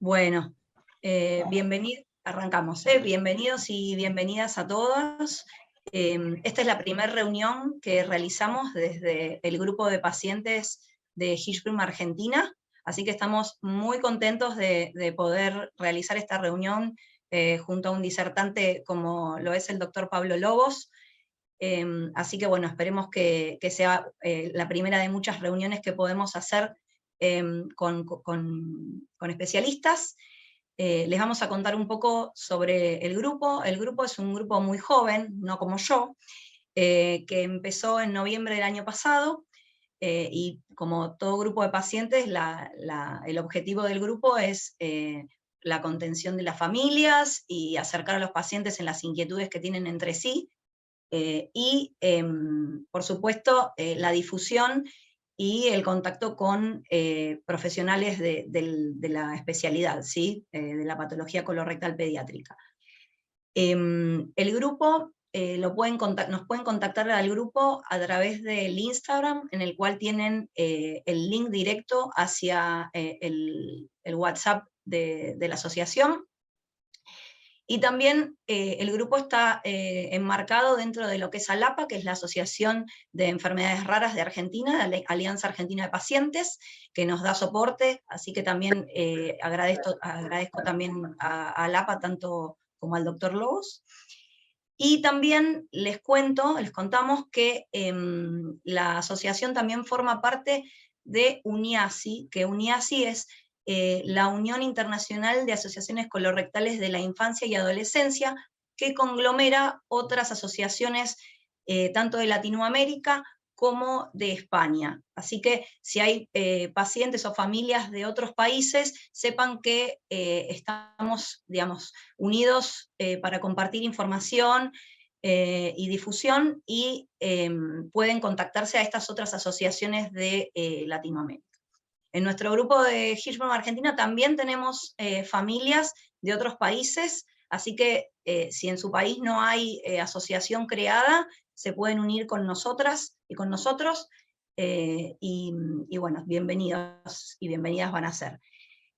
Bueno, arrancamos, bienvenidos y bienvenidas a todos. Esta es la primera reunión que realizamos desde el grupo de pacientes de Hirschsprung Argentina, así que estamos muy contentos de poder realizar esta reunión junto a un disertante como lo es el doctor Pablo Lobos. Así que bueno, esperemos que sea la primera de muchas reuniones que podemos hacer con especialistas. Les vamos a contar un poco sobre el grupo. El grupo es un grupo muy joven, no como yo, que empezó en noviembre del año pasado, y como todo grupo de pacientes, el objetivo del grupo es la contención de las familias y acercar a los pacientes en las inquietudes que tienen entre sí, y por supuesto la difusión y el contacto con profesionales de la especialidad, ¿sí? De la patología colorectal pediátrica. El grupo nos pueden contactar al grupo a través del Instagram, en el cual tienen el link directo hacia el WhatsApp de la asociación. Y también el grupo está enmarcado dentro de lo que es ALAPA, que es la Asociación de Enfermedades Raras de Argentina, la Alianza Argentina de Pacientes, que nos da soporte, así que también agradezco también a ALAPA tanto como al doctor Lobos. Y también les contamos que la asociación también forma parte de UNIASI, que UNIASI es la Unión Internacional de Asociaciones Colorectales de la Infancia y Adolescencia, que conglomera otras asociaciones tanto de Latinoamérica como de España. Así que si hay pacientes o familias de otros países, sepan que estamos, digamos, unidos para compartir información y difusión, y pueden contactarse a estas otras asociaciones de Latinoamérica. En nuestro grupo de Hirschsprung Argentina también tenemos familias de otros países, así que si en su país no hay asociación creada, se pueden unir con nosotras y con nosotros, y bueno, bienvenidos y bienvenidas van a ser.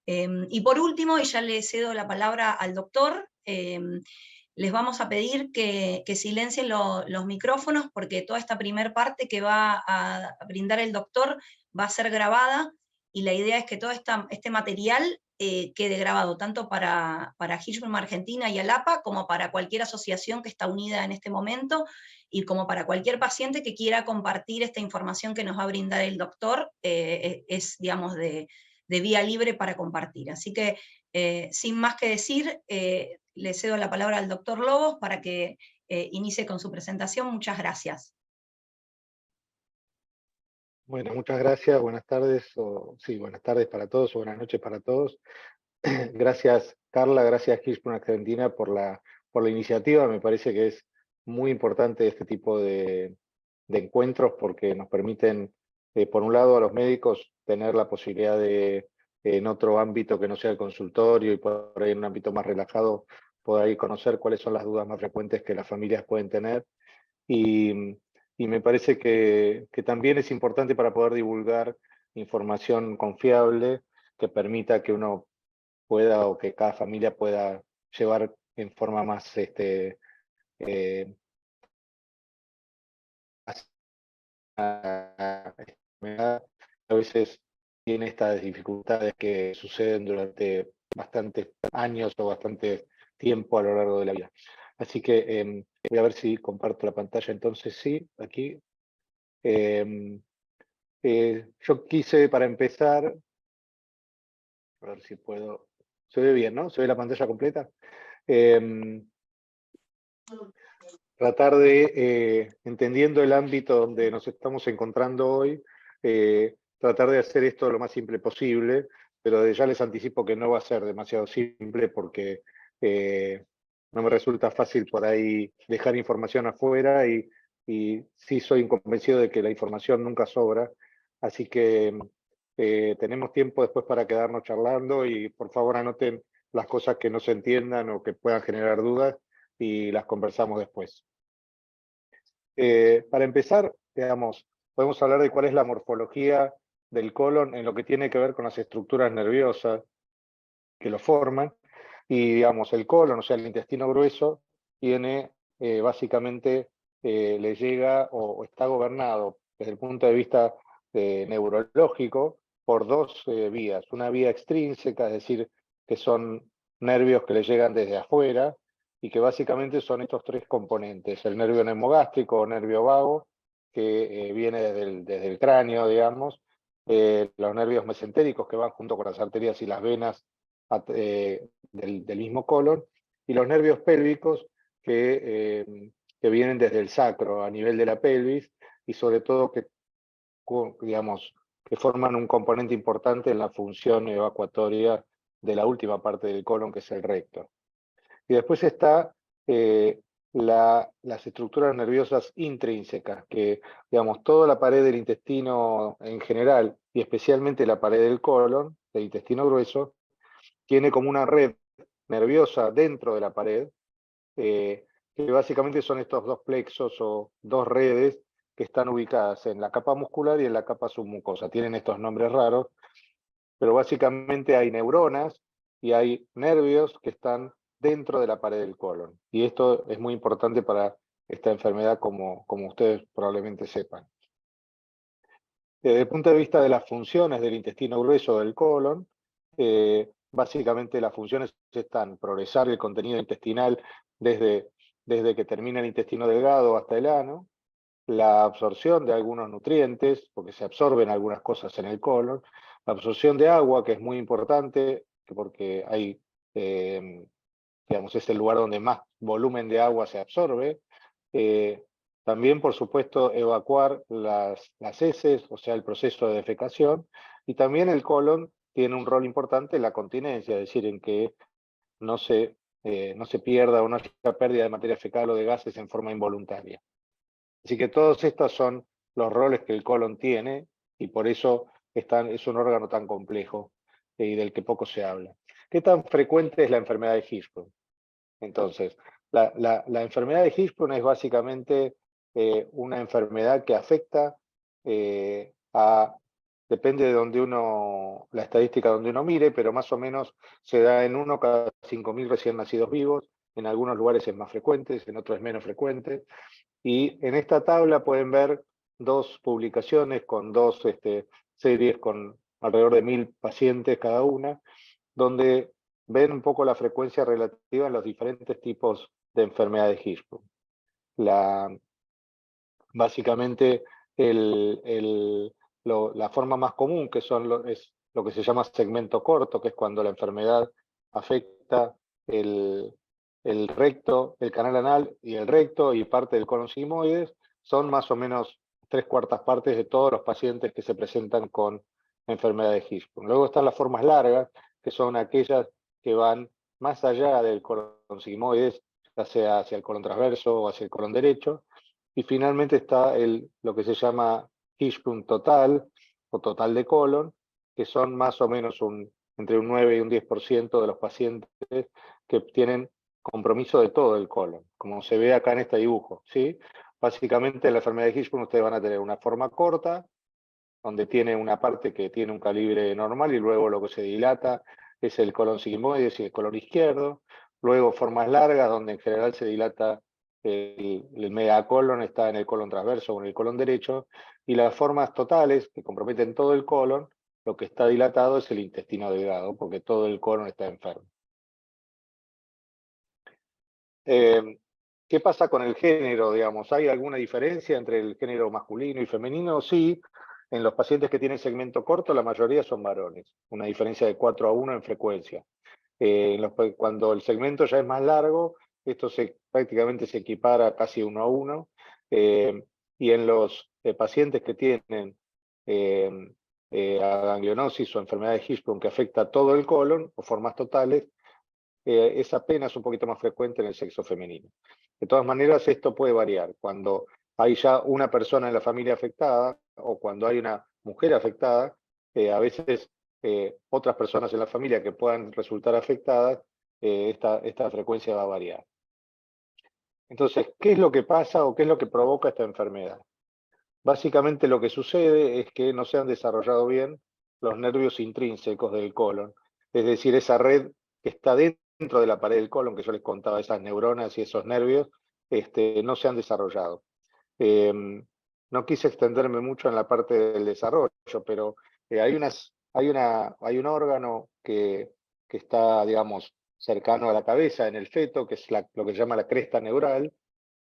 Y por último, y ya le cedo la palabra al doctor, les vamos a pedir que silencien los micrófonos, porque toda esta primer parte que va a brindar el doctor va a ser grabada, y la idea es que todo este material quede grabado tanto para Hirschsprung Argentina y ALAPA, como para cualquier asociación que está unida en este momento, y como para cualquier paciente que quiera compartir esta información que nos va a brindar el doctor, es, digamos, de vía libre para compartir. Así que, sin más que decir, le cedo la palabra al doctor Lobos para que inicie con su presentación. Muchas gracias. Bueno, muchas gracias, buenas tardes, buenas tardes para todos, o buenas noches para todos. Gracias, Carla, gracias, Hirschsprung Argentina, por la iniciativa. Me parece que es muy importante este tipo de encuentros, porque nos permiten, por un lado, a los médicos tener la posibilidad de, en otro ámbito que no sea el consultorio, y por ahí en un ámbito más relajado, poder ahí conocer cuáles son las dudas más frecuentes que las familias pueden tener. Y me parece que también es importante para poder divulgar información confiable que permita que uno pueda, o que cada familia pueda llevar en forma más eh, a a veces tiene estas dificultades que suceden durante bastantes años o bastante tiempo a lo largo de la vida. Así que voy a ver si comparto la pantalla. Entonces sí, aquí. Yo quise, para empezar, a ver si puedo, se ve bien, ¿no? ¿Se ve la pantalla completa? Tratar de, entendiendo el ámbito donde nos estamos encontrando hoy, tratar de hacer esto lo más simple posible, pero ya les anticipo que no va a ser demasiado simple, porque no me resulta fácil por ahí dejar información afuera, y sí soy convencido de que la información nunca sobra, así que tenemos tiempo después para quedarnos charlando, y por favor anoten las cosas que no se entiendan o que puedan generar dudas, y las conversamos después. Para empezar, digamos, podemos hablar de cuál es la morfología del colon en lo que tiene que ver con las estructuras nerviosas. que lo forman, y digamos el colon, o sea el intestino grueso, tiene básicamente, le llega o está gobernado desde el punto de vista neurológico por dos vías. Una vía extrínseca, es decir, que son nervios que le llegan desde afuera, y que básicamente son estos tres componentes: el nervio neumogástrico o nervio vago, que viene desde el cráneo, digamos, los nervios mesentéricos, que van junto con las arterias y las venas del mismo colon, y los nervios pélvicos, que vienen desde el sacro, a nivel de la pelvis, y sobre todo digamos, que forman un componente importante en la función evacuatoria de la última parte del colon, que es el recto. Y después está las estructuras nerviosas intrínsecas, que, digamos, toda la pared del intestino en general, y especialmente la pared del colon, del intestino grueso, tiene como una red nerviosa dentro de la pared, que básicamente son estos dos plexos o dos redes que están ubicadas en la capa muscular y en la capa submucosa. Tienen estos nombres raros, pero básicamente hay neuronas y hay nervios que están dentro de la pared del colon. Y esto es muy importante para esta enfermedad, como ustedes probablemente sepan. Desde el punto de vista de las funciones del intestino grueso del colon, básicamente las funciones están: progresar el contenido intestinal desde que termina el intestino delgado hasta el ano, la absorción de algunos nutrientes, porque se absorben algunas cosas en el colon, la absorción de agua, que es muy importante, porque hay, digamos, es el lugar donde más volumen de agua se absorbe. También, por supuesto, evacuar las heces, o sea, el proceso de defecación, y también el colon tiene un rol importante en la continencia, es decir, en que no se pierda o no haya pérdida de materia fecal o de gases en forma involuntaria. Así que todos estos son los roles que el colon tiene, y por eso es un órgano tan complejo y del que poco se habla. ¿Qué tan frecuente es la enfermedad de Hirschsprung? Entonces, la enfermedad de Hirschsprung es básicamente una enfermedad que afecta depende de la estadística donde uno mire, pero más o menos se da en 1 cada 5.000 recién nacidos vivos. En algunos lugares es más frecuente, en otros es menos frecuente. Y en esta tabla pueden ver dos publicaciones con dos series con alrededor de 1.000 pacientes cada una, donde ven un poco la frecuencia relativa en los diferentes tipos de enfermedad de Hirschsprung. Básicamente, la forma más común, que es lo que se llama segmento corto, que es cuando la enfermedad afecta el recto, el canal anal y el recto y parte del colon sigmoides, son más o menos 3/4 partes de todos los pacientes que se presentan con enfermedad de Hirschsprung. Luego están las formas largas, que son aquellas que van más allá del colon sigmoides, ya sea hacia el colon transverso o hacia el colon derecho. Y finalmente está lo que se llama Hirschsprung total o total de colon, que son más o menos entre un 9 y un 10% de los pacientes que tienen compromiso de todo el colon, como se ve acá en este dibujo, ¿sí? Básicamente, en la enfermedad de Hirschsprung ustedes van a tener una forma corta, donde tiene una parte que tiene un calibre normal, y luego lo que se dilata es el colon sigmoides y el colon izquierdo. Luego formas largas, donde en general se dilata el megacolon, está en el colon transverso o en el colon derecho, y las formas totales, que comprometen todo el colon, lo que está dilatado es el intestino delgado, porque todo el colon está enfermo. ¿Qué pasa con el género, digamos? ¿Hay alguna diferencia entre el género masculino y femenino? Sí. En los pacientes que tienen segmento corto, la mayoría son varones, una diferencia de 4-1 en frecuencia. Cuando el segmento ya es más largo, esto prácticamente se equipara casi 1-1, y en los pacientes que tienen aganglionosis o enfermedad de Hirschsprung que afecta a todo el colon o formas totales, es apenas un poquito más frecuente en el sexo femenino. De todas maneras, esto puede variar. Cuando hay ya una persona en la familia afectada o cuando hay una mujer afectada, a veces otras personas en la familia que puedan resultar afectadas, esta frecuencia va a variar. Entonces, ¿qué es lo que pasa o qué es lo que provoca esta enfermedad? Básicamente lo que sucede es que no se han desarrollado bien los nervios intrínsecos del colon, es decir, esa red que está dentro de la pared del colon, que yo les contaba, esas neuronas y esos nervios, no se han desarrollado. No quise extenderme mucho en la parte del desarrollo, pero hay un órgano que está, digamos, cercano a la cabeza en el feto, que es lo que se llama la cresta neural,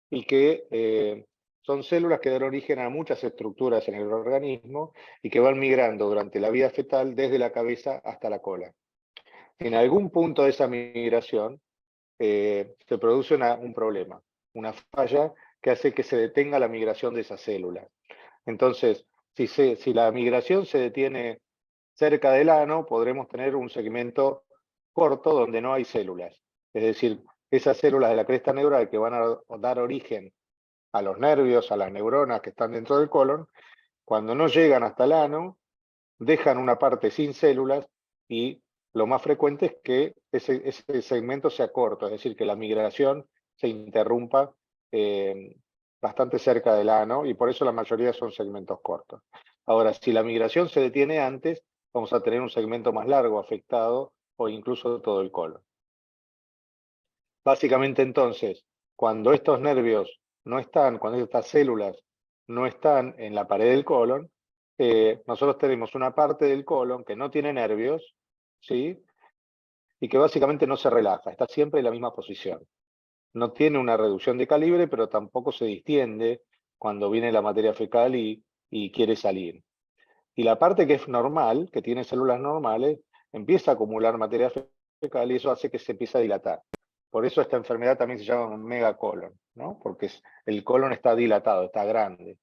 y que son células que dan origen a muchas estructuras en el organismo y que van migrando durante la vida fetal desde la cabeza hasta la cola. En algún punto de esa migración se produce un problema, una falla que hace que se detenga la migración de esas células. Entonces, si la migración se detiene cerca del ano, podremos tener un segmento corto donde no hay células. Es decir, esas células de la cresta neural que van a dar origen a los nervios, a las neuronas que están dentro del colon, cuando no llegan hasta el ano, dejan una parte sin células y lo más frecuente es que ese segmento sea corto, es decir, que la migración se interrumpa bastante cerca del ano y por eso la mayoría son segmentos cortos. Ahora, si la migración se detiene antes, vamos a tener un segmento más largo afectado o incluso todo el colon. Básicamente entonces, cuando estos nervios no están, cuando estas células no están en la pared del colon, nosotros tenemos una parte del colon que no tiene nervios, ¿sí? Y que básicamente no se relaja, está siempre en la misma posición. No tiene una reducción de calibre, pero tampoco se distiende cuando viene la materia fecal y quiere salir. Y la parte que es normal, que tiene células normales, empieza a acumular materia fecal y eso hace que se empiece a dilatar. Por eso esta enfermedad también se llama megacolon, ¿no? Porque el colon está dilatado, está grande.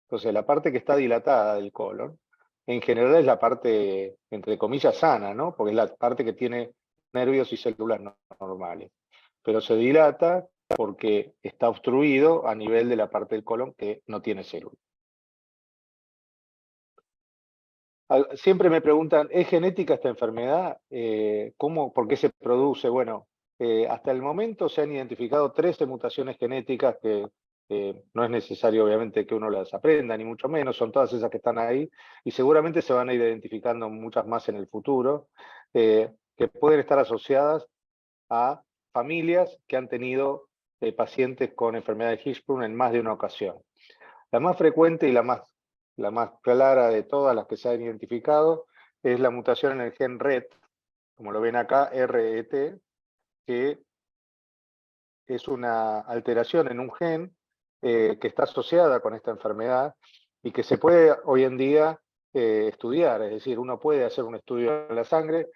Entonces la parte que está dilatada del colon, en general es la parte, entre comillas, sana, ¿no? Porque es la parte que tiene nervios y células normales. Pero se dilata porque está obstruido a nivel de la parte del colon que no tiene células. Siempre me preguntan, ¿es genética esta enfermedad? ¿Por qué se produce? Bueno, hasta el momento se han identificado 13 mutaciones genéticas que no es necesario obviamente que uno las aprenda, ni mucho menos, son todas esas que están ahí, y seguramente se van a ir identificando muchas más en el futuro, que pueden estar asociadas a familias que han tenido pacientes con enfermedad de Hirschsprung en más de una ocasión. La más frecuente y la más clara de todas las que se han identificado es la mutación en el gen RET, como lo ven acá, RET, que es una alteración en un gen que está asociada con esta enfermedad y que se puede hoy en día estudiar, es decir, uno puede hacer un estudio en la sangre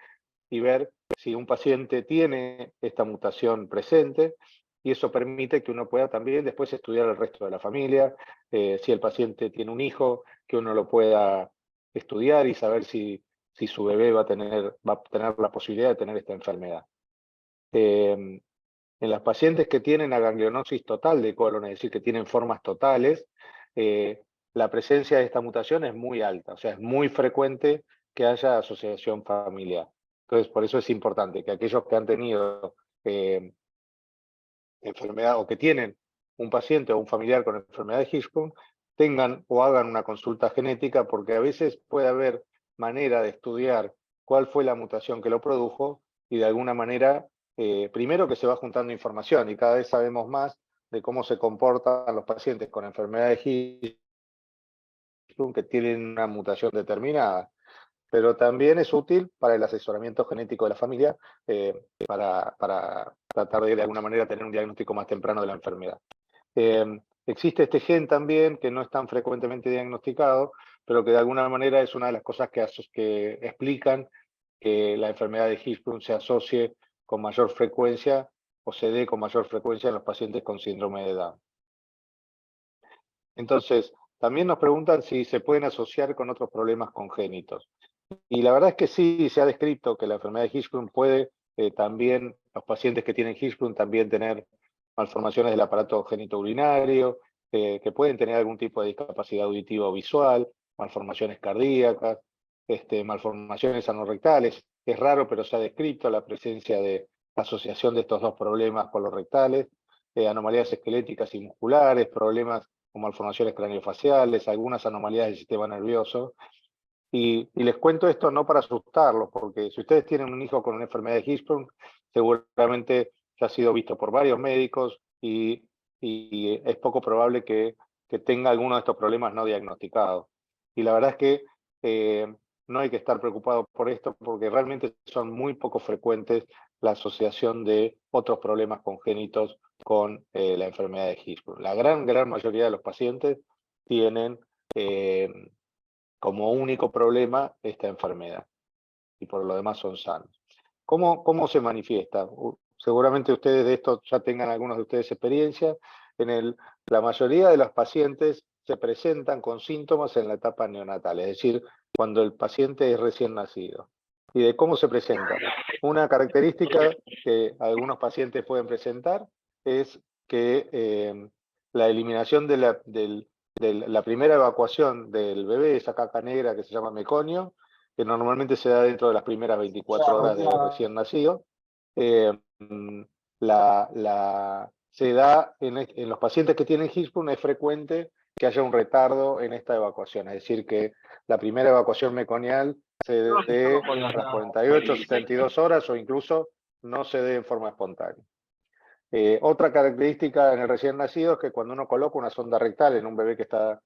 y ver si un paciente tiene esta mutación presente, y eso permite que uno pueda también después estudiar el resto de la familia, si el paciente tiene un hijo, que uno lo pueda estudiar y saber si su bebé va a tener la posibilidad de tener esta enfermedad. En las pacientes que tienen aganglionosis total de colon, es decir, que tienen formas totales, la presencia de esta mutación es muy alta, o sea, es muy frecuente que haya asociación familiar. Entonces, por eso es importante que aquellos que han tenido enfermedad o que tienen un paciente o un familiar con enfermedad de Hirschsprung tengan o hagan una consulta genética, porque a veces puede haber manera de estudiar cuál fue la mutación que lo produjo y de alguna manera, primero que se va juntando información y cada vez sabemos más de cómo se comportan los pacientes con enfermedad de Hirschsprung que tienen una mutación determinada. Pero también es útil para el asesoramiento genético de la familia, para tratar de alguna manera tener un diagnóstico más temprano de la enfermedad. Existe este gen también que no es tan frecuentemente diagnosticado, pero que de alguna manera es una de las cosas que explican que la enfermedad de Hirschsprung se asocie con mayor frecuencia o se dé con mayor frecuencia en los pacientes con síndrome de Down. Entonces, también nos preguntan si se pueden asociar con otros problemas congénitos. Y la verdad es que sí, se ha descrito que la enfermedad de Hirschsprung puede también, los pacientes que tienen Hirschsprung también tener malformaciones del aparato genitourinario, que pueden tener algún tipo de discapacidad auditiva o visual, malformaciones cardíacas, malformaciones anorrectales. Es raro, pero se ha descrito la presencia de asociación de estos dos problemas colorectales, anomalías esqueléticas y musculares, problemas con malformaciones craniofaciales, algunas anomalías del sistema nervioso. Y les cuento esto no para asustarlos, porque si ustedes tienen un hijo con una enfermedad de Hirschsprung, seguramente ya ha sido visto por varios médicos y es poco probable que tenga alguno de estos problemas no diagnosticados. Y la verdad es que no hay que estar preocupados por esto, porque realmente son muy poco frecuentes la asociación de otros problemas congénitos con la enfermedad de Hirschsprung. La gran mayoría de los pacientes tienen como único problema esta enfermedad y por lo demás son sanos. ¿Cómo se manifiesta? Seguramente ustedes de esto ya tengan algunos de ustedes experiencia. La mayoría de los pacientes se presentan con síntomas en la etapa neonatal, es decir, cuando el paciente es recién nacido. ¿Y de cómo se presenta? Una característica que algunos pacientes pueden presentar es que la eliminación de la primera evacuación del bebé, esa caca negra que se llama meconio, que normalmente se da dentro de las primeras 24 horas de recién nacido, se da en los pacientes que tienen Hirschsprung. Es frecuente que haya un retardo en esta evacuación, es decir, que la primera evacuación meconial se dé a las 48, 72 horas o incluso no se dé en forma espontánea. Otra característica en el recién nacido es que cuando uno coloca una sonda rectal en un bebé que está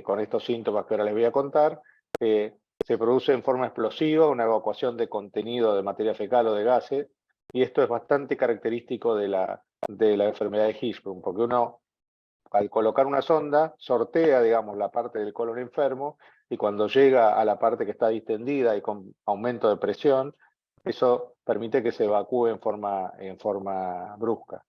con estos síntomas que ahora les voy a contar, se produce en forma explosiva una evacuación de contenido de materia fecal o de gases, y esto es bastante característico de la enfermedad de Hirschsprung, porque uno al colocar una sonda sortea, digamos, la parte del colon enfermo, y cuando llega a la parte que está distendida y con aumento de presión, eso permite que se evacúe en forma brusca.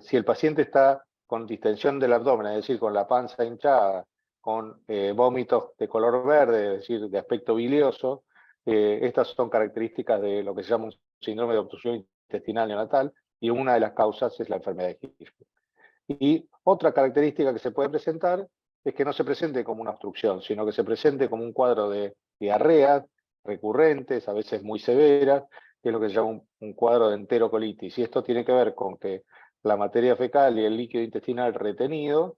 Si el paciente está con distensión del abdomen, es decir, con la panza hinchada, con vómitos de color verde, es decir, de aspecto bilioso, estas son características de lo que se llama un síndrome de obstrucción intestinal neonatal, y una de las causas es la enfermedad de Hirschsprung. Y otra característica que se puede presentar es que no se presente como una obstrucción, sino que se presente como un cuadro de diarrea recurrentes, a veces muy severas, que es lo que se llama un cuadro de enterocolitis. Y esto tiene que ver con que la materia fecal y el líquido intestinal retenido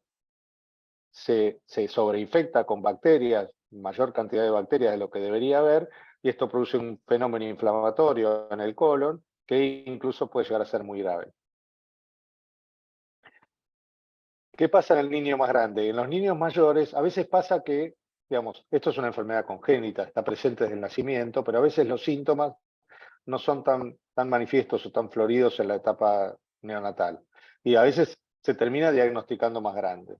se sobreinfecta con bacterias, mayor cantidad de bacterias de lo que debería haber, y esto produce un fenómeno inflamatorio en el colon que incluso puede llegar a ser muy grave. ¿Qué pasa en el niño más grande? En los niños mayores a veces pasa que, digamos, esto es una enfermedad congénita, está presente desde el nacimiento, pero a veces los síntomas no son tan manifiestos o tan floridos en la etapa neonatal. Y a veces se termina diagnosticando más grande.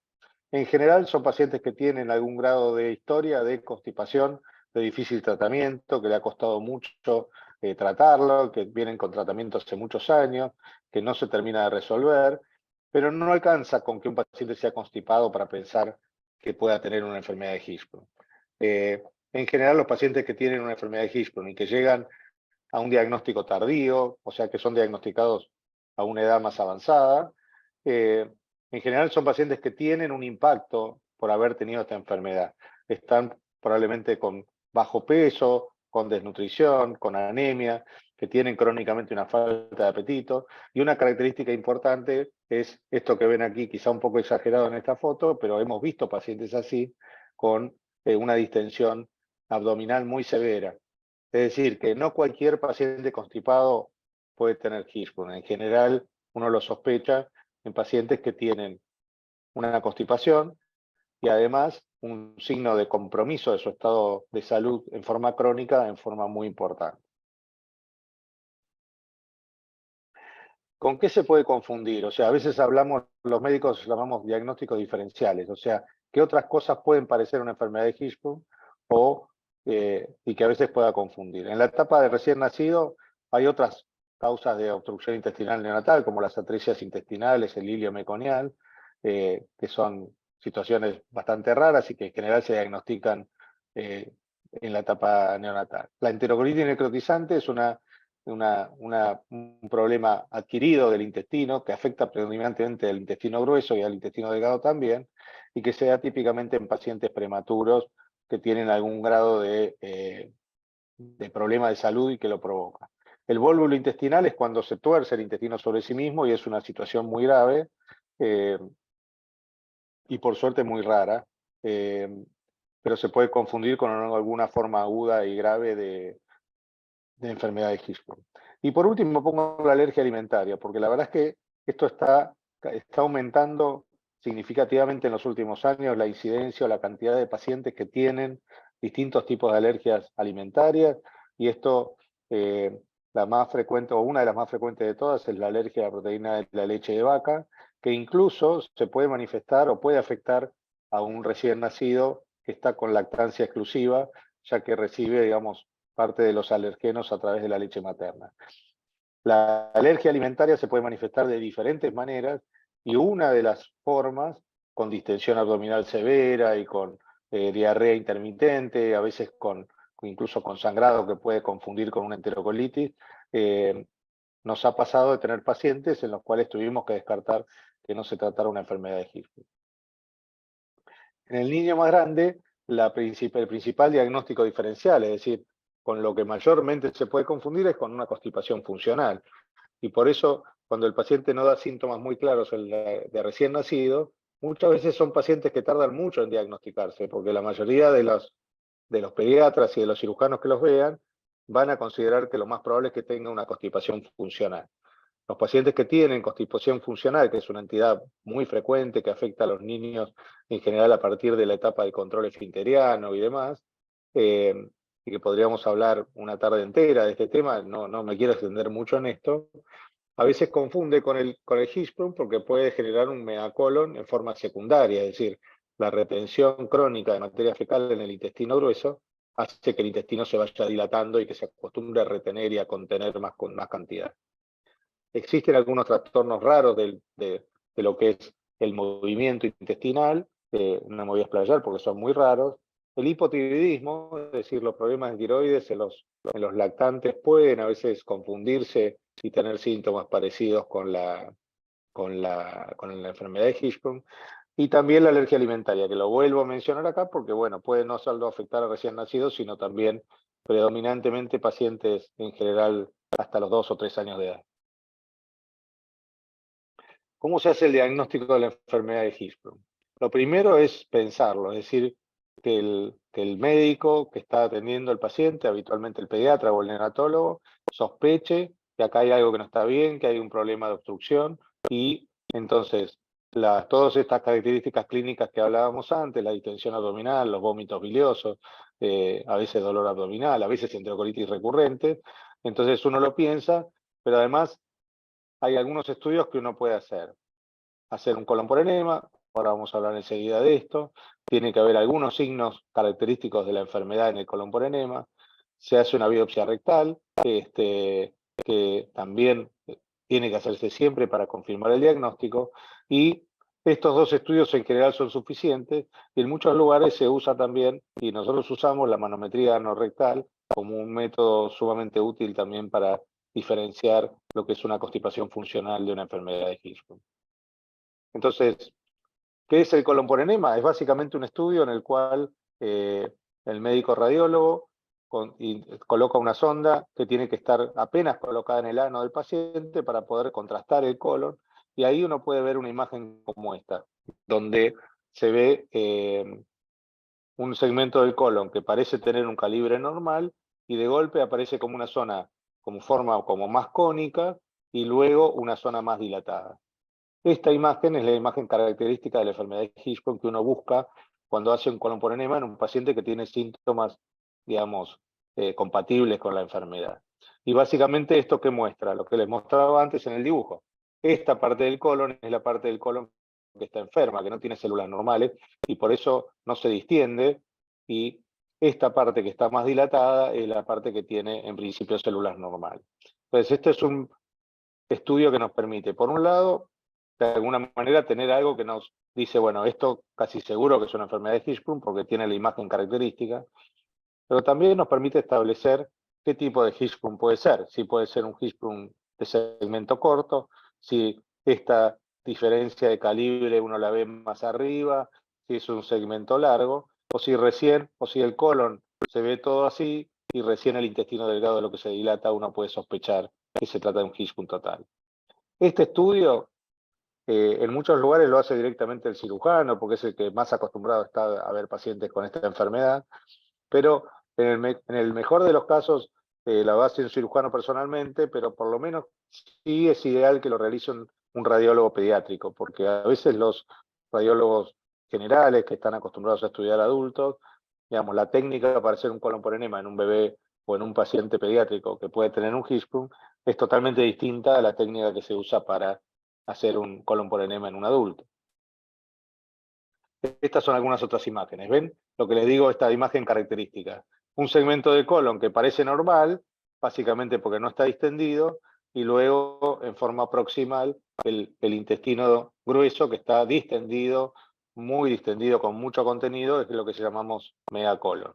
En general son pacientes que tienen algún grado de historia de constipación de difícil tratamiento, que le ha costado mucho tratarlo, que vienen con tratamiento hace muchos años, que no se termina de resolver, pero no alcanza con que un paciente sea constipado para pensar que pueda tener una enfermedad de Hirschsprung. En general, los pacientes que tienen una enfermedad de Hirschsprung y que llegan a un diagnóstico tardío, o sea que son diagnosticados a una edad más avanzada, en general son pacientes que tienen un impacto por haber tenido esta enfermedad. Están probablemente con bajo peso, con desnutrición, con anemia, que tienen crónicamente una falta de apetito. Y una característica importante es esto que ven aquí, quizá un poco exagerado en esta foto, pero hemos visto pacientes así con una distensión abdominal muy severa. Es decir, que no cualquier paciente constipado puede tener Hirschsprung. En general, uno lo sospecha en pacientes que tienen una constipación y además un signo de compromiso de su estado de salud en forma crónica, en forma muy importante. ¿Con qué se puede confundir? O sea, a veces los médicos llamamos diagnósticos diferenciales, o sea, ¿qué otras cosas pueden parecer una enfermedad de Hirschsprung y que a veces pueda confundir? En la etapa de recién nacido hay otras causas de obstrucción intestinal neonatal, como las atresias intestinales, el hilio meconial, que son situaciones bastante raras y que en general se diagnostican en la etapa neonatal. La enterocolitis necrotizante es un problema adquirido del intestino que afecta predominantemente al intestino grueso y al intestino delgado también, y que se da típicamente en pacientes prematuros que tienen algún grado de problema de salud y que lo provoca. El vólvulo intestinal es cuando se tuerce el intestino sobre sí mismo y es una situación muy grave y por suerte muy rara. pero se puede confundir con alguna forma aguda y grave de enfermedad de Hirschsprung. Y por último pongo la alergia alimentaria, porque la verdad es que esto está aumentando significativamente en los últimos años, la incidencia o la cantidad de pacientes que tienen distintos tipos de alergias alimentarias, y esto, la más frecuente, o una de las más frecuentes de todas, es la alergia a la proteína de la leche de vaca, que incluso se puede manifestar o puede afectar a un recién nacido que está con lactancia exclusiva, ya que recibe, digamos, parte de los alergenos a través de la leche materna. La alergia alimentaria se puede manifestar de diferentes maneras, y una de las formas, con distensión abdominal severa y con diarrea intermitente, a veces incluso con sangrado que puede confundir con una enterocolitis, nos ha pasado de tener pacientes en los cuales tuvimos que descartar que no se tratara una enfermedad de Hirschsprung. En el niño más grande, el principal diagnóstico diferencial, es decir, con lo que mayormente se puede confundir, es con una constipación funcional. Y por eso, cuando el paciente no da síntomas muy claros de recién nacido, muchas veces son pacientes que tardan mucho en diagnosticarse, porque la mayoría de los pediatras y de los cirujanos que los vean van a considerar que lo más probable es que tenga una constipación funcional. Los pacientes que tienen constipación funcional, que es una entidad muy frecuente que afecta a los niños en general a partir de la etapa del control esfinteriano y demás, y que podríamos hablar una tarde entera de este tema, no me quiero extender mucho en esto, a veces confunde con el Hirschsprung porque puede generar un megacolon en forma secundaria, es decir, la retención crónica de materia fecal en el intestino grueso hace que el intestino se vaya dilatando y que se acostumbre a retener y a contener más cantidad. Existen algunos trastornos raros de lo que es el movimiento intestinal, no me voy a explayar porque son muy raros. El hipotiroidismo, es decir, los problemas de tiroides en los lactantes pueden a veces confundirse y tener síntomas parecidos con la enfermedad de Hirschsprung. Y también la alergia alimentaria, que lo vuelvo a mencionar acá porque, bueno, puede no solo afectar a recién nacidos, sino también predominantemente pacientes en general hasta los 2 o 3 años de edad. ¿Cómo se hace el diagnóstico de la enfermedad de Hirschsprung? Lo primero es pensarlo, es decir, que el médico que está atendiendo al paciente, habitualmente el pediatra o el neonatólogo, sospeche que acá hay algo que no está bien, que hay un problema de obstrucción, y entonces todas estas características clínicas que hablábamos antes, la distensión abdominal, los vómitos biliosos, a veces dolor abdominal, a veces enterocolitis recurrente, entonces uno lo piensa, pero además hay algunos estudios que uno puede hacer. Hacer un colon por enema, ahora vamos a hablar enseguida de esto. Tiene que haber algunos signos característicos de la enfermedad en el colon por enema. Se hace una biopsia rectal, que también tiene que hacerse siempre para confirmar el diagnóstico. Y estos 2 estudios en general son suficientes. Y en muchos lugares se usa también, y nosotros usamos la manometría anorrectal como un método sumamente útil también para diferenciar lo que es una constipación funcional de una enfermedad de Hirschsprung. Entonces, ¿qué es el colon por enema? Es básicamente un estudio en el cual el médico radiólogo coloca una sonda que tiene que estar apenas colocada en el ano del paciente para poder contrastar el colon, y ahí uno puede ver una imagen como esta, donde se ve un segmento del colon que parece tener un calibre normal, y de golpe aparece como una zona, como forma como más cónica, y luego una zona más dilatada. Esta imagen es la imagen característica de la enfermedad de Hirschsprung que uno busca cuando hace un colon por enema en un paciente que tiene síntomas, digamos, compatibles con la enfermedad. Y básicamente esto que muestra, lo que les mostraba antes en el dibujo. Esta parte del colon es la parte del colon que está enferma, que no tiene células normales, y por eso no se distiende, y esta parte que está más dilatada es la parte que tiene en principio células normales. Entonces este es un estudio que nos permite, por un lado, de alguna manera tener algo que nos dice, bueno, esto casi seguro que es una enfermedad de Hirschsprung porque tiene la imagen característica, pero también nos permite establecer qué tipo de Hirschsprung puede ser. Si puede ser un Hirschsprung de segmento corto, si esta diferencia de calibre uno la ve más arriba, si es un segmento largo, o si el colon se ve todo así y recién el intestino delgado de lo que se dilata uno puede sospechar que se trata de un Hirschsprung total. Este estudio En muchos lugares lo hace directamente el cirujano, porque es el que más acostumbrado está a ver pacientes con esta enfermedad, pero en el mejor de los casos la va a hacer un cirujano personalmente, pero por lo menos sí es ideal que lo realice un radiólogo pediátrico, porque a veces los radiólogos generales que están acostumbrados a estudiar adultos, digamos, la técnica para hacer un colon por enema en un bebé o en un paciente pediátrico que puede tener un Hirschsprung es totalmente distinta a la técnica que se usa para hacer un colon por enema en un adulto. Estas son algunas otras imágenes. ¿Ven? Lo que les digo, esta imagen característica. Un segmento de colon que parece normal, básicamente porque no está distendido, y luego en forma proximal el intestino grueso que está distendido, muy distendido, con mucho contenido, es lo que llamamos megacolon.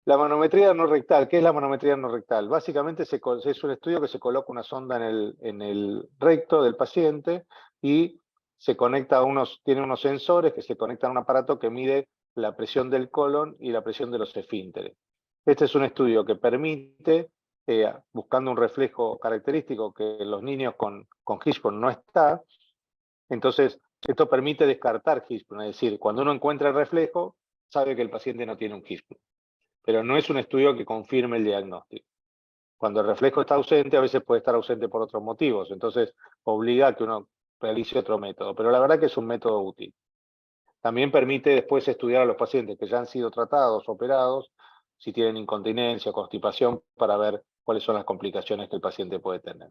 La manometría no rectal, ¿qué es la manometría no rectal? Básicamente es un estudio que se coloca una sonda en el recto del paciente y se conecta tiene unos sensores que se conectan a un aparato que mide la presión del colon y la presión de los esfínteres. Este es un estudio que permite, buscando un reflejo característico que en los niños con Hirschsprung no está, entonces esto permite descartar Hirschsprung, es decir, cuando uno encuentra el reflejo, sabe que el paciente no tiene un Hirschsprung. Pero no es un estudio que confirme el diagnóstico. Cuando el reflejo está ausente, a veces puede estar ausente por otros motivos, entonces obliga a que uno realice otro método, pero la verdad que es un método útil. También permite después estudiar a los pacientes que ya han sido tratados, operados, si tienen incontinencia o constipación, para ver cuáles son las complicaciones que el paciente puede tener.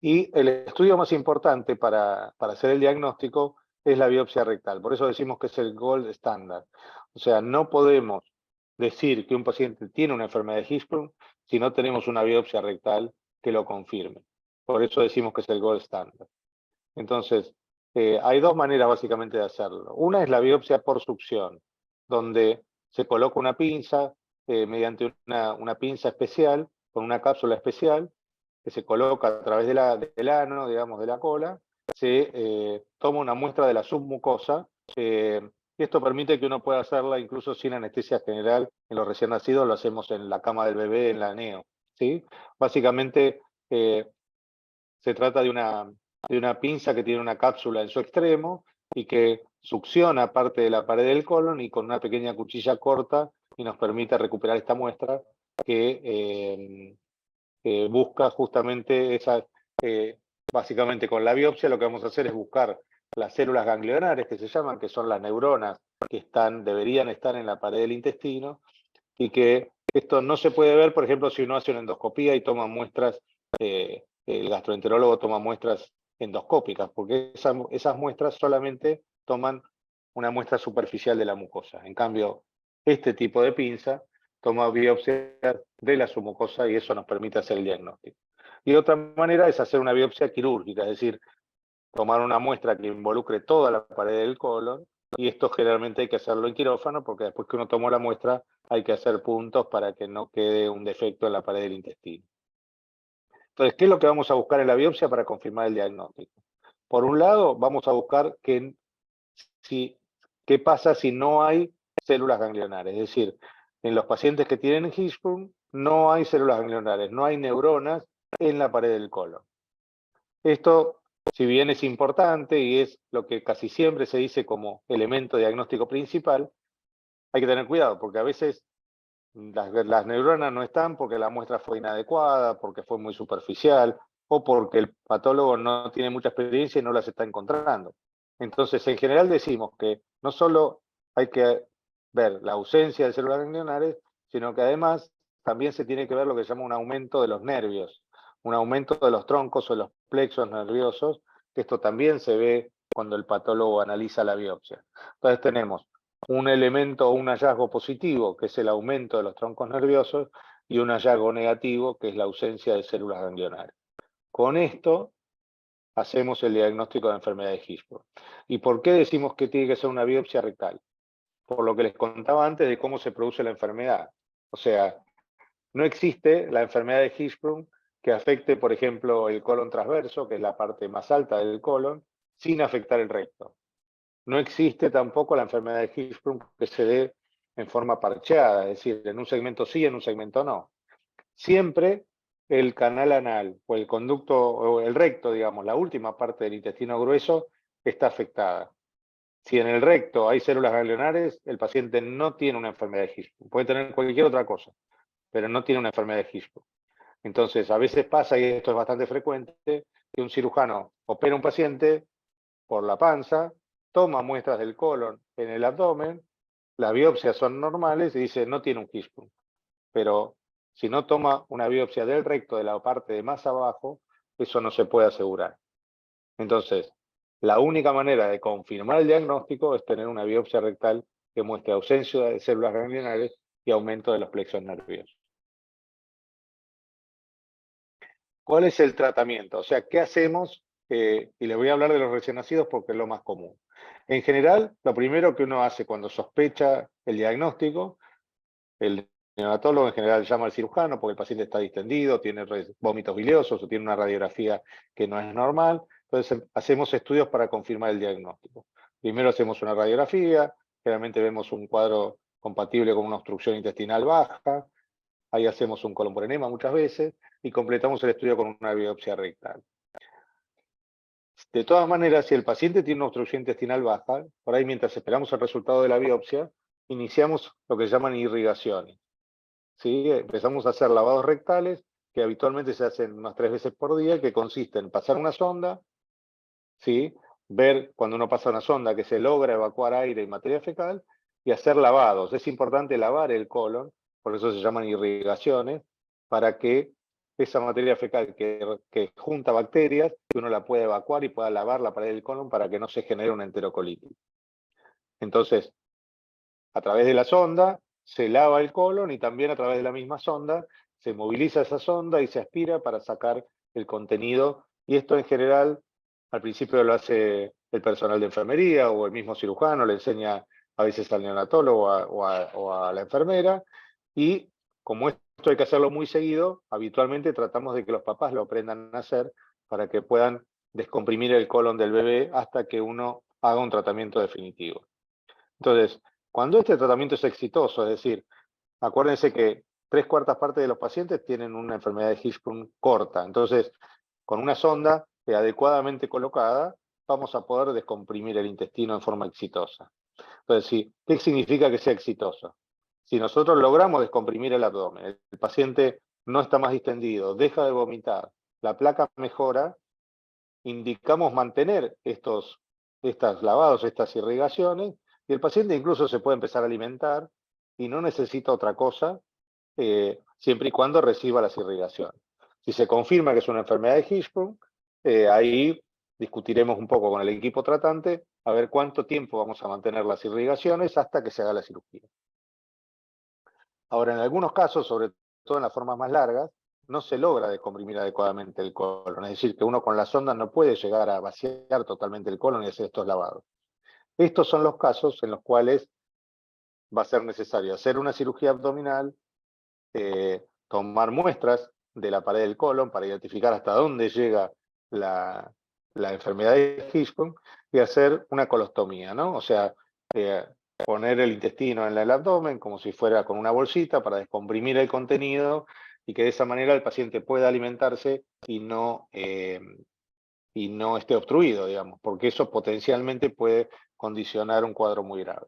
Y el estudio más importante para hacer el diagnóstico es la biopsia rectal. Por eso decimos que es el gold standard. O sea, no podemos decir que un paciente tiene una enfermedad de Hirschsprung si no tenemos una biopsia rectal que lo confirme. Por eso decimos que es el gold standard. Entonces, hay dos maneras básicamente de hacerlo. Una es la biopsia por succión, donde se coloca una pinza mediante una pinza especial, con una cápsula especial, que se coloca a través del ano, digamos, de la cola, se toma una muestra de la submucosa, y esto permite que uno pueda hacerla incluso sin anestesia general. En los recién nacidos lo hacemos en la cama del bebé, en la neo, ¿sí? Básicamente se trata de una pinza que tiene una cápsula en su extremo y que succiona parte de la pared del colon y con una pequeña cuchilla corta y nos permite recuperar esta muestra que busca justamente básicamente con la biopsia lo que vamos a hacer es buscar las células ganglionares que se llaman, que son las neuronas que deberían estar en la pared del intestino, y que esto no se puede ver, por ejemplo, si uno hace una endoscopía y toma muestras, el gastroenterólogo toma muestras endoscópicas, porque esas muestras solamente toman una muestra superficial de la mucosa. En cambio, este tipo de pinza toma biopsia de la submucosa y eso nos permite hacer el diagnóstico. Y otra manera es hacer una biopsia quirúrgica, es decir, tomar una muestra que involucre toda la pared del colon, y esto generalmente hay que hacerlo en quirófano porque después que uno tomó la muestra hay que hacer puntos para que no quede un defecto en la pared del intestino. Entonces, ¿qué es lo que vamos a buscar en la biopsia para confirmar el diagnóstico? Por un lado, vamos a buscar qué pasa si no hay células ganglionares, es decir, en los pacientes que tienen Hirschsprung no hay células ganglionares, no hay neuronas en la pared del colon. Esto, si bien es importante y es lo que casi siempre se dice como elemento diagnóstico principal, hay que tener cuidado porque a veces las neuronas no están porque la muestra fue inadecuada, porque fue muy superficial o porque el patólogo no tiene mucha experiencia y no las está encontrando. Entonces, en general decimos que no solo hay que ver la ausencia de células ganglionares, sino que además también se tiene que ver lo que se llama un aumento de los nervios, un aumento de los troncos o de los plexos nerviosos, que esto también se ve cuando el patólogo analiza la biopsia. Entonces tenemos un elemento o un hallazgo positivo, que es el aumento de los troncos nerviosos, y un hallazgo negativo, que es la ausencia de células ganglionares. Con esto hacemos el diagnóstico de enfermedad de Hirschsprung. ¿Y por qué decimos que tiene que ser una biopsia rectal? Por lo que les contaba antes de cómo se produce la enfermedad. O sea, no existe la enfermedad de Hirschsprung que afecte, por ejemplo, el colon transverso, que es la parte más alta del colon, sin afectar el recto. No existe tampoco la enfermedad de Hirschsprung que se dé en forma parcheada, es decir, en un segmento sí, en un segmento no. Siempre el canal anal o el conducto o el recto, digamos, la última parte del intestino grueso está afectada. Si en el recto hay células ganglionares, el paciente no tiene una enfermedad de Hirschsprung. Puede tener cualquier otra cosa, pero no tiene una enfermedad de Hirschsprung. Entonces, a veces pasa, y esto es bastante frecuente, que un cirujano opera a un paciente por la panza, toma muestras del colon en el abdomen, las biopsias son normales y dice no tiene un Hirschsprung. Pero si no toma una biopsia del recto, de la parte de más abajo, eso no se puede asegurar. Entonces, la única manera de confirmar el diagnóstico es tener una biopsia rectal que muestre ausencia de células ganglionares y aumento de los plexos nerviosos. ¿Cuál es el tratamiento? O sea, ¿qué hacemos? Y les voy a hablar de los recién nacidos porque es lo más común. En general, lo primero que uno hace cuando sospecha el diagnóstico, el neonatólogo en general llama al cirujano porque el paciente está distendido, tiene vómitos biliosos o tiene una radiografía que no es normal. Entonces hacemos estudios para confirmar el diagnóstico. Primero hacemos una radiografía, generalmente vemos un cuadro compatible con una obstrucción intestinal baja, ahí hacemos un colon por enema muchas veces y completamos el estudio con una biopsia rectal. De todas maneras, si el paciente tiene una obstrucción intestinal baja, por ahí mientras esperamos el resultado de la biopsia, iniciamos lo que se llaman irrigaciones. ¿Sí? Empezamos a hacer lavados rectales, que habitualmente se hacen unas 3 veces por día, que consiste en pasar una sonda, ¿sí? Ver cuando uno pasa una sonda que se logra evacuar aire y materia fecal, y hacer lavados. Es importante lavar el colon, por eso se llaman irrigaciones, para que esa materia fecal que junta bacterias, que uno la pueda evacuar y pueda lavar la pared del colon para que no se genere una enterocolitis. Entonces, a través de la sonda se lava el colon y también a través de la misma sonda se moviliza esa sonda y se aspira para sacar el contenido. Y esto en general, al principio lo hace el personal de enfermería o el mismo cirujano, le enseña a veces al neonatólogo o a la enfermera. Y como esto hay que hacerlo muy seguido, habitualmente tratamos de que los papás lo aprendan a hacer para que puedan descomprimir el colon del bebé hasta que uno haga un tratamiento definitivo. Entonces, cuando este tratamiento es exitoso, es decir, acuérdense que 3/4 partes de los pacientes tienen una enfermedad de Hirschsprung corta. Entonces, con una sonda adecuadamente colocada, vamos a poder descomprimir el intestino en forma exitosa. Entonces, ¿qué significa que sea exitoso? Si nosotros logramos descomprimir el abdomen, el paciente no está más distendido, deja de vomitar, la placa mejora, indicamos mantener estos lavados, estas irrigaciones, y el paciente incluso se puede empezar a alimentar y no necesita otra cosa, siempre y cuando reciba las irrigaciones. Si se confirma que es una enfermedad de Hirschsprung, ahí discutiremos un poco con el equipo tratante a ver cuánto tiempo vamos a mantener las irrigaciones hasta que se haga la cirugía. Ahora, en algunos casos, sobre todo en las formas más largas, no se logra descomprimir adecuadamente el colon. Es decir, que uno con la sonda no puede llegar a vaciar totalmente el colon y hacer estos lavados. Estos son los casos en los cuales va a ser necesario hacer una cirugía abdominal, tomar muestras de la pared del colon para identificar hasta dónde llega la enfermedad de Hirschsprung y hacer una colostomía, ¿no? O sea, poner el intestino en el abdomen como si fuera con una bolsita para descomprimir el contenido y que de esa manera el paciente pueda alimentarse y no esté obstruido, digamos, porque eso potencialmente puede condicionar un cuadro muy grave.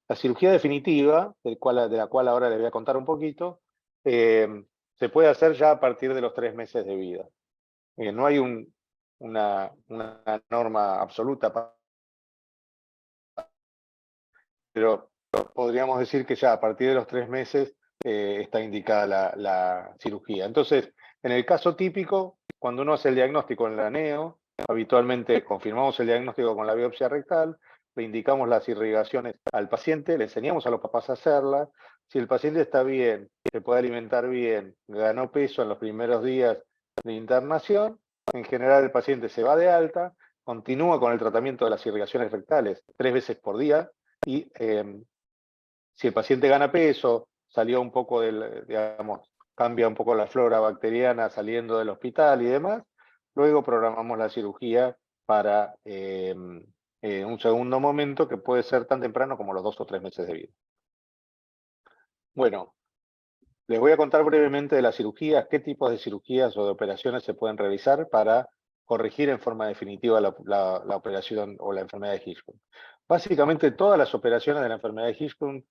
La cirugía definitiva, de la cual ahora les voy a contar un poquito, se puede hacer ya a partir de los 3 meses de vida. No hay una norma absoluta, pero podríamos decir que ya a partir de los 3 meses está indicada la cirugía. Entonces, en el caso típico, cuando uno hace el diagnóstico en la neo, habitualmente confirmamos el diagnóstico con la biopsia rectal, le indicamos las irrigaciones al paciente, le enseñamos a los papás a hacerlas. Si el paciente está bien, se puede alimentar bien, ganó peso en los primeros días de internación, en general el paciente se va de alta, continúa con el tratamiento de las irrigaciones rectales 3 veces por día, y si el paciente gana peso, salió un poco digamos, cambia un poco la flora bacteriana saliendo del hospital y demás, luego programamos la cirugía para un segundo momento que puede ser tan temprano como los 2 o 3 meses de vida. Bueno, Les voy a contar brevemente de las cirugías, qué tipos de cirugías o de operaciones se pueden realizar para corregir en forma definitiva la operación o la enfermedad de Hirschsprung. Básicamente todas las operaciones de la enfermedad de Hirschsprung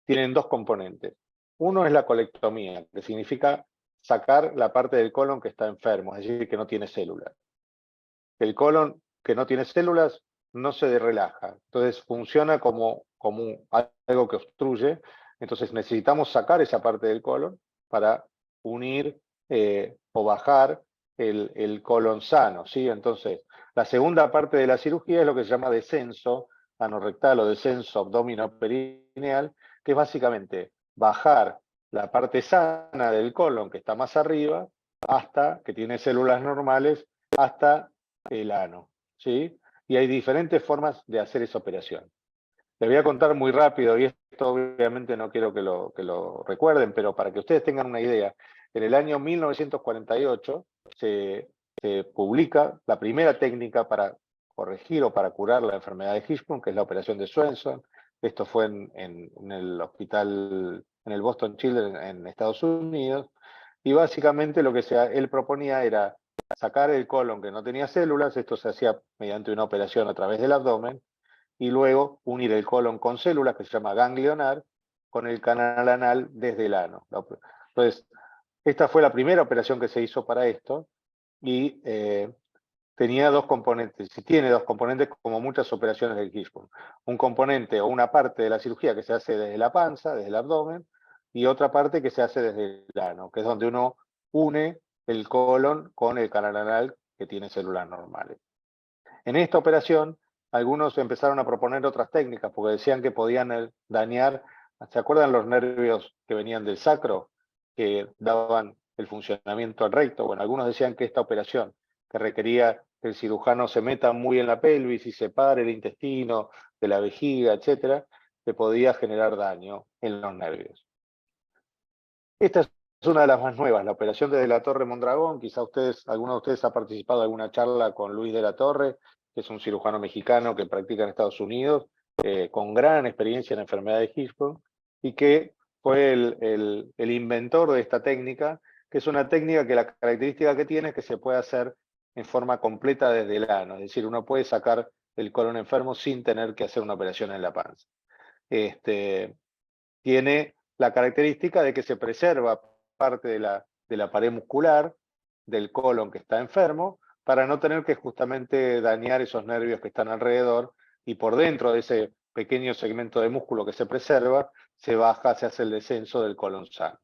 tienen dos componentes. Uno es la colectomía, que significa sacar la parte del colon que está enfermo, es decir, que no tiene células. El colon que no tiene células no se relaja, entonces funciona como algo que obstruye, entonces necesitamos sacar esa parte del colon para unir o bajar el colon sano, ¿sí? Entonces, la segunda parte de la cirugía es lo que se llama descenso anorrectal o descenso abdominoperineal, que es básicamente bajar la parte sana del colon que está más arriba, hasta que tiene células normales, hasta el ano, ¿sí? Y hay diferentes formas de hacer esa operación. Les voy a contar muy rápido, y esto obviamente no quiero que lo recuerden, pero para que ustedes tengan una idea, en el año 1948 se publica la primera técnica para corregir o para curar la enfermedad de Hirschsprung, que es la operación de Swenson. Esto fue en el hospital, en el Boston Children's en Estados Unidos, y básicamente lo que él proponía era sacar el colon que no tenía células, esto se hacía mediante una operación a través del abdomen, y luego unir el colon con células, que se llama ganglionar, con el canal anal desde el ano. Entonces, esta fue la primera operación que se hizo para esto, y tenía dos componentes, y tiene dos componentes como muchas operaciones del Hirschsprung. Un componente o una parte de la cirugía que se hace desde la panza, desde el abdomen, y otra parte que se hace desde el ano, que es donde uno une el colon con el canal anal que tiene células normales. En esta operación, algunos empezaron a proponer otras técnicas porque decían que podían dañar, ¿se acuerdan los nervios que venían del sacro, que daban el funcionamiento al recto? Bueno, algunos decían que esta operación, que requería que el cirujano se meta muy en la pelvis y separe el intestino de la vejiga, etcétera, que podía generar daño en los nervios. Esta es una de las más nuevas, la operación desde la Torre Mondragón. Quizá alguno de ustedes ha participado en alguna charla con Luis de la Torre, que es un cirujano mexicano que practica en Estados Unidos, con gran experiencia en enfermedad de Hirschsprung, y que fue el inventor de esta técnica, que es una técnica que la característica que tiene es que se puede hacer en forma completa desde el ano, es decir, uno puede sacar el colon enfermo sin tener que hacer una operación en la panza. Tiene la característica de que se preserva parte de la pared muscular del colon que está enfermo, para no tener que justamente dañar esos nervios que están alrededor, y por dentro de ese pequeño segmento de músculo que se preserva, se hace el descenso del colon sano.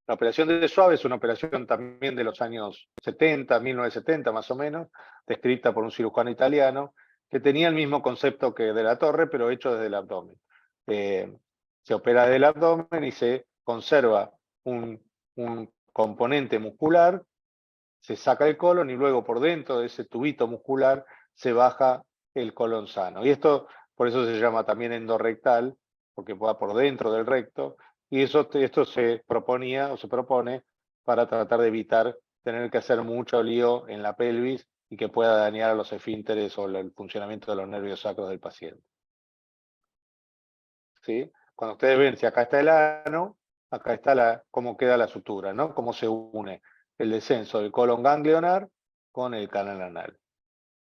La operación de Suave es una operación también de los años 70, 1970 más o menos, descrita por un cirujano italiano, que tenía el mismo concepto que de la Torre, pero hecho desde el abdomen. Se opera desde el abdomen y se conserva un componente muscular, se saca el colon y luego por dentro de ese tubito muscular se baja el colon sano. Y esto, por eso se llama también endorrectal, porque va por dentro del recto, y esto se proponía o se propone para tratar de evitar tener que hacer mucho lío en la pelvis y que pueda dañar a los esfínteres o el funcionamiento de los nervios sacros del paciente. ¿Sí? Cuando ustedes ven, si acá está el ano, acá está cómo queda la sutura, ¿no? Cómo se une el descenso del colon ganglionar con el canal anal.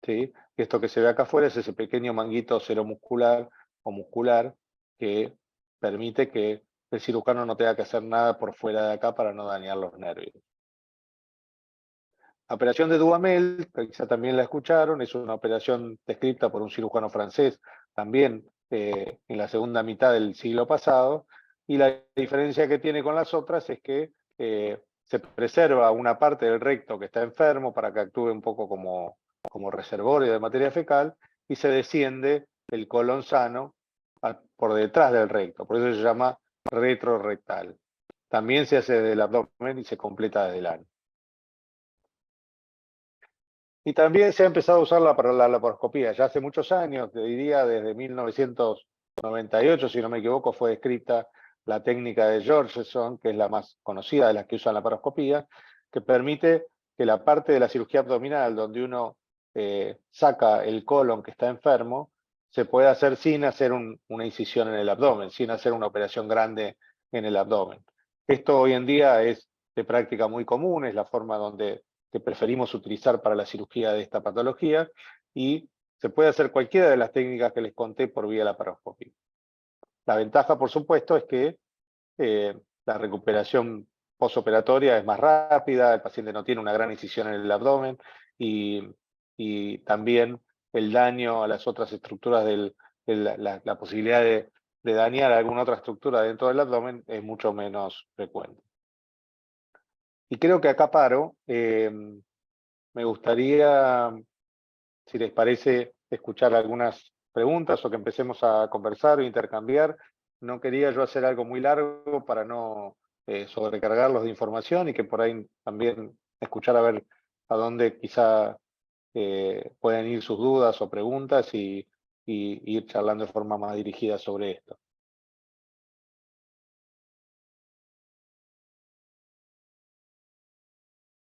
¿Sí? Esto que se ve acá afuera es ese pequeño manguito seromuscular o muscular que permite que el cirujano no tenga que hacer nada por fuera de acá para no dañar los nervios. La operación de Duhamel, que quizá también la escucharon, es una operación descrita por un cirujano francés, también en la segunda mitad del siglo pasado, y la diferencia que tiene con las otras es que se preserva una parte del recto que está enfermo para que actúe un poco como reservorio de materia fecal, y se desciende el colon sano por detrás del recto, por eso se llama retrorectal. También se hace del abdomen y se completa desde el ano. Y también se ha empezado a usarla para la laparoscopía, ya hace muchos años, te diría desde 1998, si no me equivoco, fue descrita la técnica de Georgeson, que es la más conocida de las que usan la laparoscopía, que permite que la parte de la cirugía abdominal donde uno saca el colon que está enfermo, se puede hacer sin hacer una incisión en el abdomen, sin hacer una operación grande en el abdomen. Esto hoy en día es de práctica muy común, es la forma que preferimos utilizar para la cirugía de esta patología, y se puede hacer cualquiera de las técnicas que les conté por vía laparoscópica. La ventaja, por supuesto, es que la recuperación postoperatoria es más rápida, el paciente no tiene una gran incisión en el abdomen, y también el daño a las otras estructuras la posibilidad de dañar alguna otra estructura dentro del abdomen es mucho menos frecuente. Y creo que acá paro. Me gustaría, si les parece, escuchar algunas preguntas o que empecemos a conversar o intercambiar. No quería yo hacer algo muy largo para no sobrecargarlos de información, y que por ahí también escuchar a ver a dónde quizá pueden ir sus dudas o preguntas, y ir charlando de forma más dirigida sobre esto.